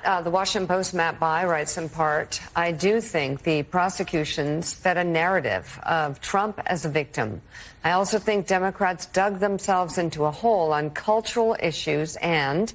The Washington Post, Matt Bai, writes in part, I do think the prosecutions fed a narrative of Trump as a victim. I also think Democrats dug themselves into a hole on cultural issues and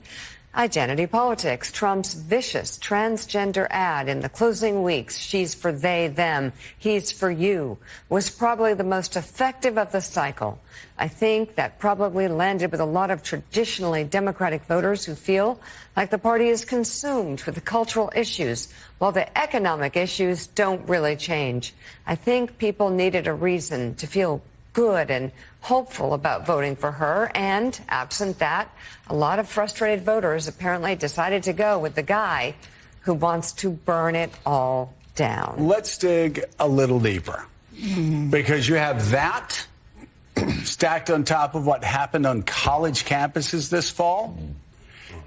identity politics. Trump's vicious transgender ad in the closing weeks, she's for they, them, he's for you, was probably the most effective of the cycle. I think that probably landed with a lot of traditionally Democratic voters who feel like the party is consumed with the cultural issues, while the economic issues don't really change. I think people needed a reason to feel good and hopeful about voting for her, and absent that, a lot of frustrated voters apparently decided to go with the guy who wants to burn it all down. Let's dig a little deeper, because you have that stacked on top of what happened on college campuses this fall,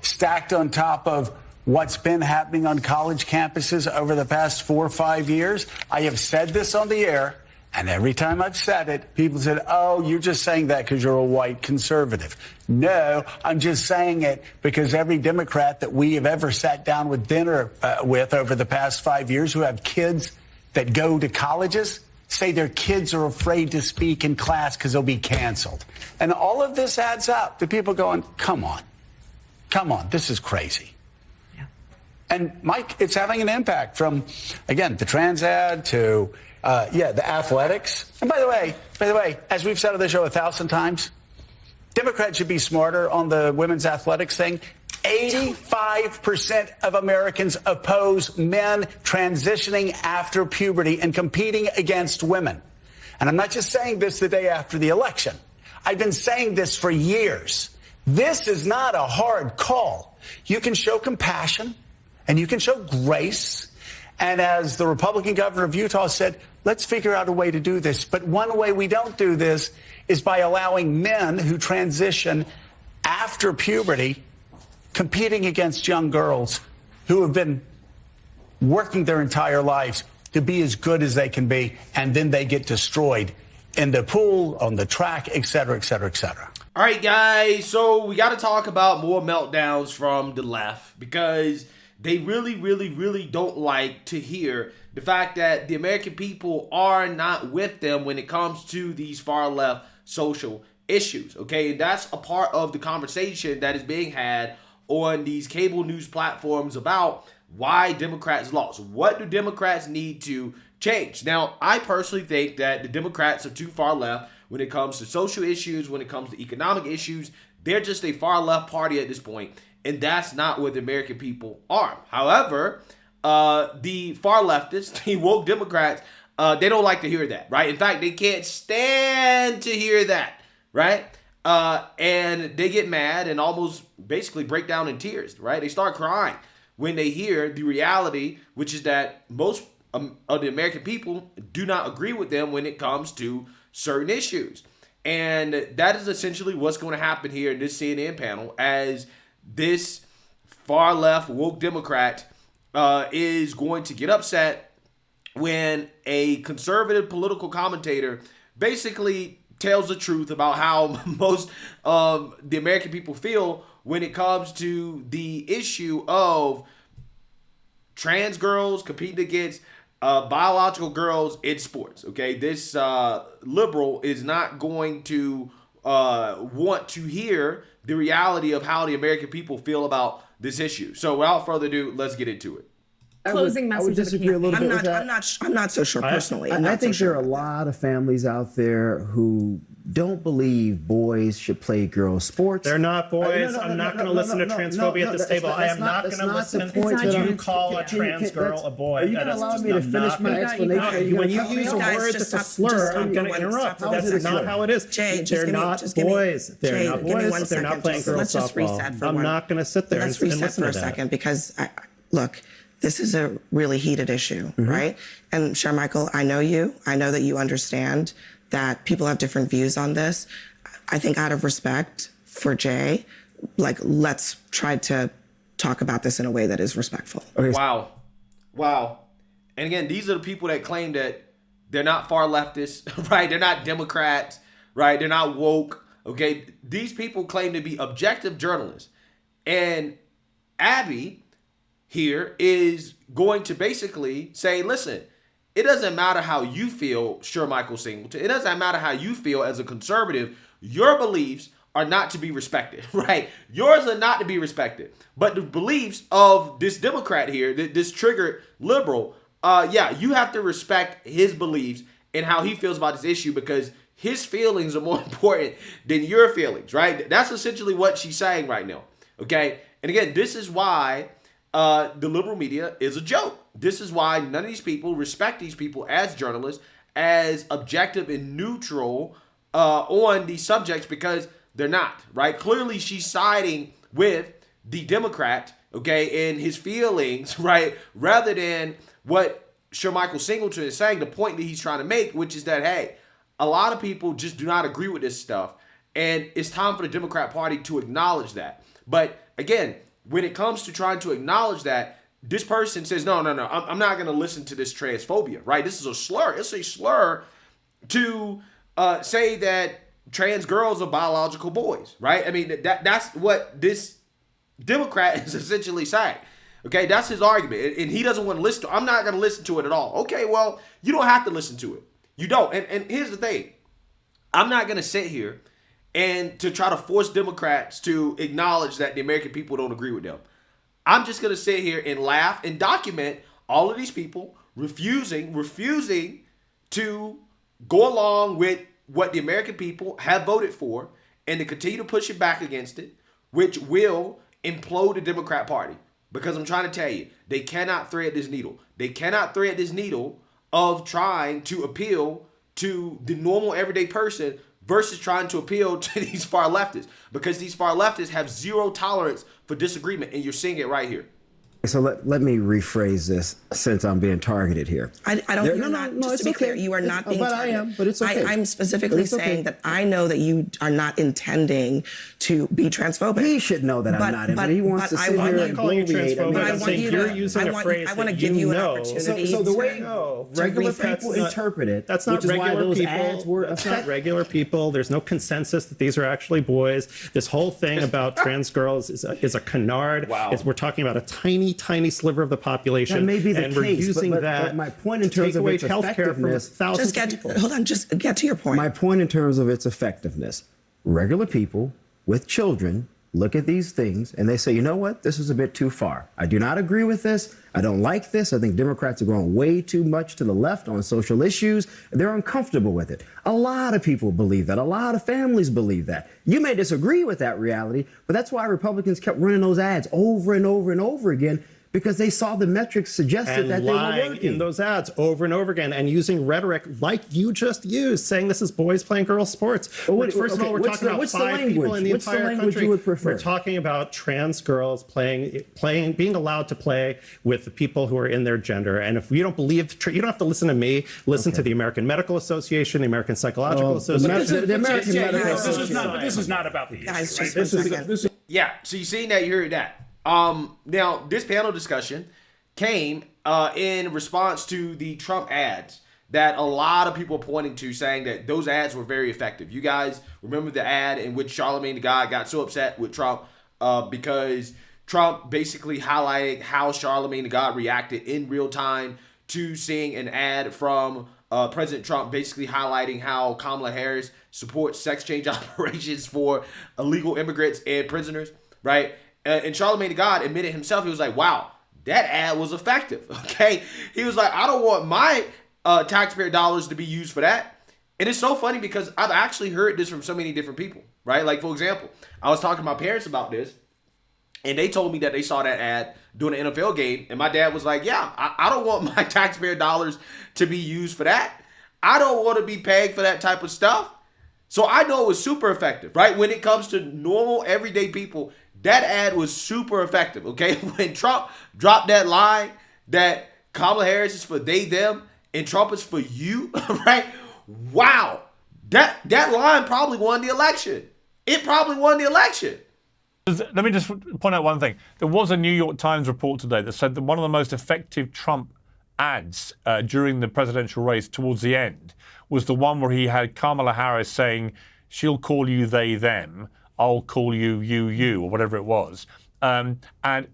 stacked on top of what's been happening on college campuses over the past 4 or 5 years. I have said this on the air, and every time I've said it, people said, oh, you're just saying that because you're a white conservative. No, I'm just saying it because every Democrat that we have ever sat down with dinner with over the past 5 years who have kids that go to colleges say their kids are afraid to speak in class because they'll be canceled. And all of this adds up to people going, come on, this is crazy. Yeah. And Mike, it's having an impact from, again, the trans ad to the athletics. And by the way, as we've said on the show 1,000 times, Democrats should be smarter on the women's athletics thing. 85% of Americans oppose men transitioning after puberty and competing against women. And I'm not just saying this the day after the election. I've been saying this for years. This is not a hard call. You can show compassion and you can show grace. And as the Republican governor of Utah said, let's figure out a way to do this. But one way we don't do this is by allowing men who transition after puberty competing against young girls who have been working their entire lives to be as good as they can be, and then they get destroyed in the pool, on the track, et cetera, et cetera, et cetera. All right, guys, so we got to talk about more meltdowns from the left, because they really don't like to hear the fact that the American people are not with them when it comes to these far left social issues, okay? And that's a part of the conversation that is being had on these cable news platforms about why Democrats lost. What do Democrats need to change? Now, I personally think that the Democrats are too far left when it comes to social issues, when it comes to economic issues. They're just a far left party at this point, and that's not what the American people are. However, the far leftists, the woke Democrats, they don't like to hear that, right? In fact, they can't stand to hear that, right? And they get mad and almost basically break down in tears, right? They start crying when they hear the reality, which is that most of the American people do not agree with them when it comes to certain issues. And that is essentially what's going to happen here in this CNN panel, as this far left woke Democrat is going to get upset when a conservative political commentator basically tells the truth about how most of the American people feel when it comes to the issue of trans girls competing against biological girls in sports. Okay, this liberal is not going to want to hear the reality of how the American people feel about this issue. So without further ado, let's get into it. Closing message. I would disagree a little bit with that. I'm not so sure personally. I think there are a lot of families out there who don't believe boys should play girls' sports. They're not boys. I'm not going to listen to transphobia at this table. I am not going to listen to you call a trans girl a boy. Are you going to allow me to finish my explanation? When you use a word that's a slur, I'm going to interrupt. That's not how it is. They're not boys. They're not boys. They're not playing girls' softball. I'm not going to sit there and listen to that. Let's reset for a second, because, look, this is a really heated issue, right? And Shermichael, I know you. I know that you understand that people have different views on this. I think out of respect for Jay, let's try to talk about this in a way that is respectful. Okay. Wow. And again, these are the people that claim that they're not far leftists, right? They're not Democrats, right? They're not woke, okay? These people claim to be objective journalists. And Abby, here is going to basically say, listen, it doesn't matter how you feel, Shermichael Singleton. It doesn't matter how you feel as a conservative. Your beliefs are not to be respected, right? Yours are not to be respected. But the beliefs of this Democrat here, this triggered liberal, you have to respect his beliefs and how he feels about this issue, because his feelings are more important than your feelings, right? That's essentially what she's saying right now, okay? And again, this is why the liberal media is a joke. This is why none of these people respect these people as journalists, as objective and neutral on these subjects, because they're not, right? Clearly, she's siding with the Democrat, okay, and his feelings, right, rather than what Shermichael Singleton is saying, the point that he's trying to make, which is that, hey, a lot of people just do not agree with this stuff, and it's time for the Democrat Party to acknowledge that. But again, when it comes to trying to acknowledge that, this person says, no, I'm not going to listen to this transphobia, right? This is a slur. It's a slur to say that trans girls are biological boys, right? I mean, that's what this Democrat is essentially saying. Okay, that's his argument, and he doesn't want to listen to it. I'm not going to listen to it at all. Okay, well, you don't have to listen to it. You don't. And here's the thing. I'm not going to sit here and to try to force Democrats to acknowledge that the American people don't agree with them. I'm just going to sit here and laugh and document all of these people refusing to go along with what the American people have voted for, and to continue to push it back against it, which will implode the Democrat Party. Because I'm trying to tell you, they cannot thread this needle. They cannot thread this needle of trying to appeal to the normal everyday person versus trying to appeal to these far leftists. Because these far leftists have zero tolerance for disagreement, and you're seeing it right here. So let me rephrase this, since I'm being targeted here. I don't. You're not. Just to be clear, you are not being targeted. I am, but it's okay. I'm specifically saying that I know that you are not intending to be transphobic. He should know that I'm not. But he wants to sit here and bloviate. But I want you to. Using a phrase I want to give you an opportunity. So the way regular people interpret it, that's not regular people. That's not regular people. There's no consensus that these are actually boys. This whole thing about trans girls is a canard. Wow. We're talking about a tiny sliver of the population. That may be the and case, we're using but my point in terms of its effectiveness. Just get to your point. My point in terms of its effectiveness. Regular people with children look at these things and they say, you know what? This is a bit too far. I do not agree with this. I don't like this. I think Democrats are going way too much to the left on social issues. They're uncomfortable with it. A lot of people believe that. A lot of families believe that. You may disagree with that reality, but that's why Republicans kept running those ads over and over and over again, because they saw the metrics suggested that they were working. In those ads over and over again, and using rhetoric like you just used, saying this is boys playing girls sports. First of all, we're talking about 5 people in the entire country. You would prefer? We're talking about trans girls being allowed to play with the people who are in their gender. And if you don't believe, you don't have to listen to me. Listen to the American Medical Association, the American Psychological Association. The American Medical Association. This is not about the issue. Guys, just This is Yeah, so you seen that, you heard that. Now, this panel discussion came in response to the Trump ads that a lot of people are pointing to, saying that those ads were very effective. You guys remember the ad in which Charlamagne the God got so upset with Trump because Trump basically highlighted how Charlamagne the God reacted in real time to seeing an ad from President Trump basically highlighting how Kamala Harris supports sex change operations for illegal immigrants and prisoners, right? And Charlamagne the God admitted himself, he was like, wow, that ad was effective, okay? He was like, I don't want my taxpayer dollars to be used for that. And it's so funny because I've actually heard this from so many different people, right? Like, for example, I was talking to my parents about this, and they told me that they saw that ad during an NFL game, and my dad was like, yeah, I don't want my taxpayer dollars to be used for that. I don't want to be paying for that type of stuff. So I know it was super effective, right? When it comes to normal, everyday people, that ad was super effective, okay? When Trump dropped that line that Kamala Harris is for they, them, and Trump is for you, right? Wow. That line probably won the election. It probably won the election. Let me just point out one thing. There was a New York Times report today that said that one of the most effective Trump ads during the presidential race towards the end was the one where he had Kamala Harris saying, she'll call you they, them, I'll call you, you, or whatever it was. And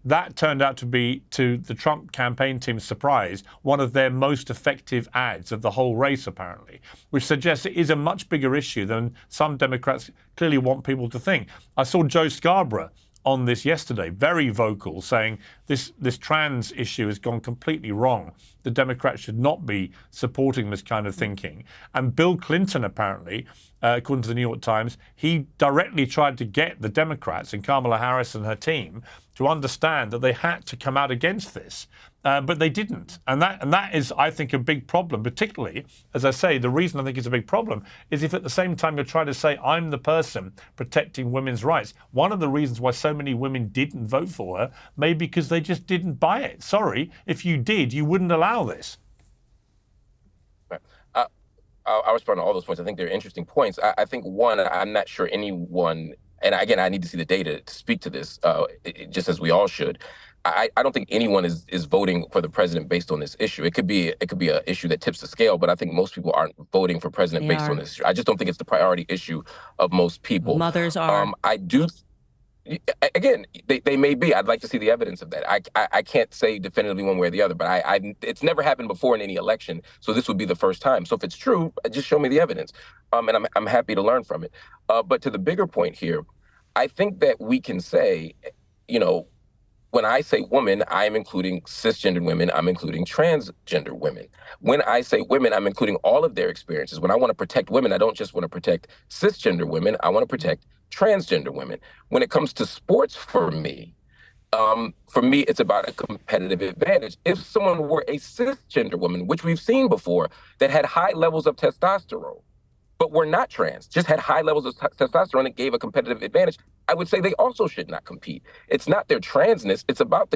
that turned out to be, to the Trump campaign team's surprise, one of their most effective ads of the whole race, apparently, which suggests it is a much bigger issue than some Democrats clearly want people to think. I saw Joe Scarborough on this yesterday, very vocal, saying this trans issue has gone completely wrong. The Democrats should not be supporting this kind of thinking. And Bill Clinton, apparently, according to the New York Times, he directly tried to get the Democrats and Kamala Harris and her team to understand that they had to come out against this. But they didn't. And that is, I think, a big problem, particularly, as I say, the reason I think it's a big problem is if at the same time you're trying to say, I'm the person protecting women's rights. One of the reasons why so many women didn't vote for her may be because they just didn't buy it. Sorry, if you did, you wouldn't allow this. I'll respond to all those points. I think they're interesting points. I think, one, I'm not sure anyone, and again, I need to see the data to speak to this, just as we all should. I don't think anyone is voting for the president based on this issue. It could be an issue that tips the scale, but I think most people aren't voting for president based on this issue. I just don't think it's the priority issue of most people. Mothers are. I do. Again, they may be. I'd like to see the evidence of that. I can't say definitively one way or the other, but it's never happened before in any election, so this would be the first time. So if it's true, just show me the evidence, and I'm happy to learn from it. But to the bigger point here, I think that we can say, when I say woman, I'm including cisgendered women, I'm including transgender women. When I say women, I'm including all of their experiences. When I want to protect women, I don't just want to protect cisgender women, I want to protect transgender women. When it comes to sports, for me, it's about a competitive advantage. If someone were a cisgender woman, which we've seen before, that had high levels of testosterone, but were not trans, just had high levels of testosterone that gave a competitive advantage, I would say they also should not compete. It's not their transness. It's about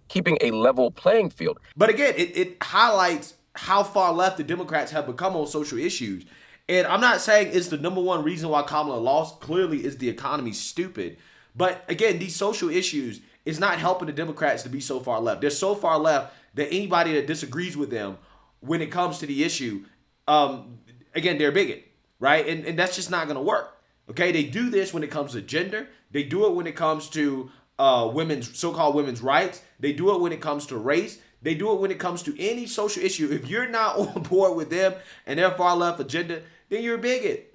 keeping a level playing field. But again, it highlights how far left the Democrats have become on social issues. And I'm not saying it's the number one reason why Kamala lost. Clearly, is the economy stupid. But again, these social issues is not helping the Democrats to be so far left. They're so far left that anybody that disagrees with them when it comes to the issue, again, they're a bigot. Right? And that's just not going to work. Okay? They do this when it comes to gender. They do it when it comes to so-called women's rights. They do it when it comes to race. They do it when it comes to any social issue. If you're not on board with them and their far left agenda, then you're a bigot.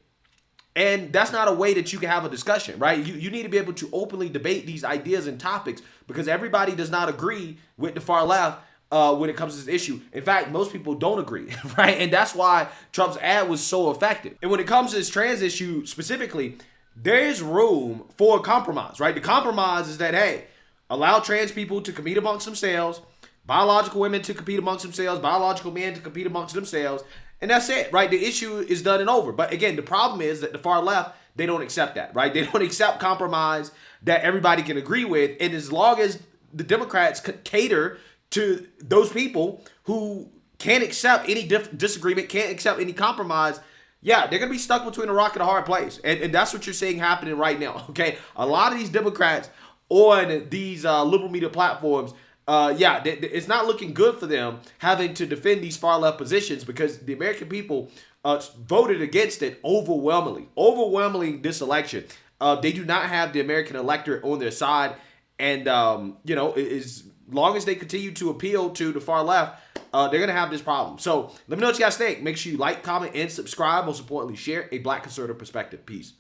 And that's not a way that you can have a discussion, right? You need to be able to openly debate these ideas and topics because everybody does not agree with the far left when it comes to this issue. In fact, most people don't agree, right? And that's why Trump's ad was so effective. And when it comes to this trans issue specifically, there's room for a compromise, right? The compromise is that, hey, allow trans people to compete amongst themselves, biological women to compete amongst themselves, biological men to compete amongst themselves, and that's it, right? The issue is done and over. But again, the problem is that the far left, they don't accept that, right? They don't accept compromise that everybody can agree with. And as long as the Democrats cater to those people who can't accept any disagreement, can't accept any compromise, yeah, they're going to be stuck between a rock and a hard place. And that's what you're seeing happening right now, okay? A lot of these Democrats on these liberal media platforms, it's not looking good for them having to defend these far left positions because the American people voted against it overwhelmingly this election. They do not have the American electorate on their side. And, as long as they continue to appeal to the far left, they're going to have this problem. So let me know what you guys think. Make sure you like, comment, and subscribe. Most importantly, share a Black conservative perspective. Peace.